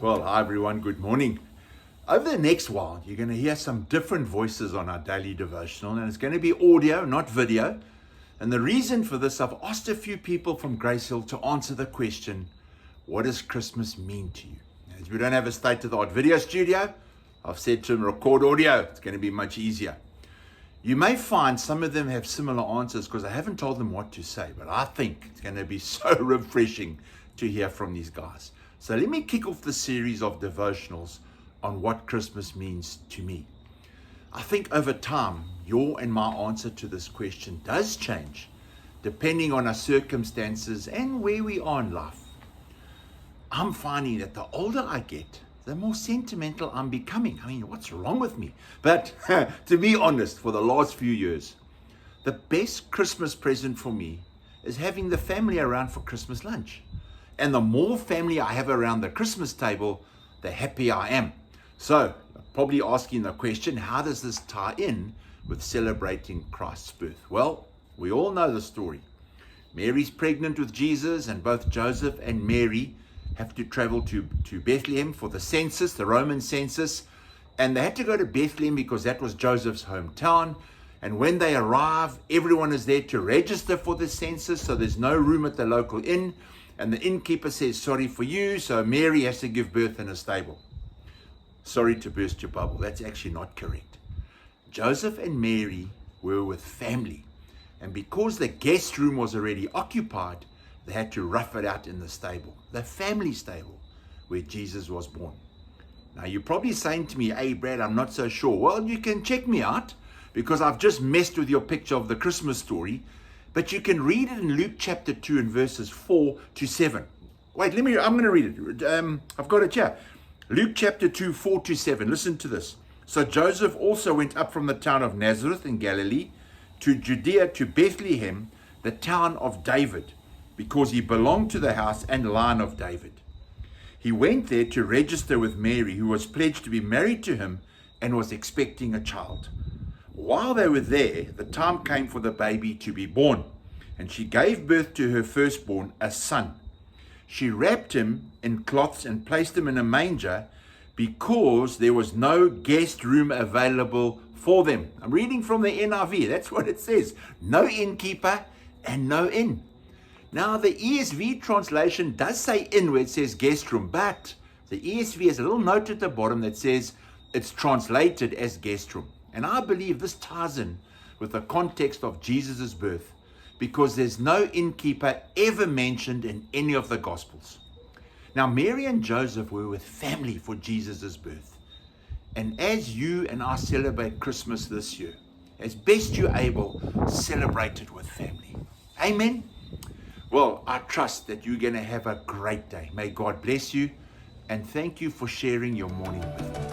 Well, hi everyone, good morning. Over the next while, you're going to hear some different voices on our daily devotional, and it's going to be audio, not video. And the reason for this, I've asked a few people from GraceHill to answer the question, what does Christmas mean to you? As we don't have a state-of-the-art video studio, I've said to them, record audio. It's going to be much easier. You may find some of them have similar answers because I haven't told them what to say, but I think it's going to be so refreshing to hear from these guys. So let me kick off the series of devotionals on what Christmas means to me. I think over time, your and my answer to this question does change depending on our circumstances and where we are in life. I'm finding that the older I get, the more sentimental I'm becoming. I mean, what's wrong with me? But to be honest, for the last few years, the best Christmas present for me is having the family around for Christmas lunch. And the more family I have around the Christmas table, the happier I am. So, probably asking the question, how does this tie in with celebrating Christ's birth? Well, we all know the story. Mary's pregnant with Jesus, and both Joseph and Mary have to travel to Bethlehem for the census, the Roman census. And they had to go to Bethlehem because that was Joseph's hometown. And when they arrive, everyone is there to register for the census, so there's no room at the local inn. And the innkeeper says, sorry for you, so Mary has to give birth in a stable. Sorry to burst your bubble, that's actually not correct. Joseph and Mary were with family. And because the guest room was already occupied, they had to rough it out in the stable, the family stable, where Jesus was born. Now you're probably saying to me, hey Brad, I'm not so sure. Well, you can check me out because I've just messed with your picture of the Christmas story. But you can read it in Luke chapter 2 and verses 4 to 7. Wait, I'm going to read it. I've got it here. Luke chapter 2, 4 to 7. Listen to this. So Joseph also went up from the town of Nazareth in Galilee to Judea, to Bethlehem, the town of David, because he belonged to the house and line of David. He went there to register with Mary, who was pledged to be married to him and was expecting a child. While they were there, the time came for the baby to be born, and she gave birth to her firstborn, a son. She wrapped him in cloths and placed him in a manger because there was no guest room available for them. I'm reading from the NIV. That's what it says. No innkeeper and no inn. Now, the ESV translation does say inn where it says guest room, but the ESV has a little note at the bottom that says it's translated as guest room. And I believe this ties in with the context of Jesus' birth because there's no innkeeper ever mentioned in any of the Gospels. Now, Mary and Joseph were with family for Jesus' birth. And as you and I celebrate Christmas this year, as best you're able, celebrate it with family. Amen? Well, I trust that you're going to have a great day. May God bless you, and thank you for sharing your morning with me.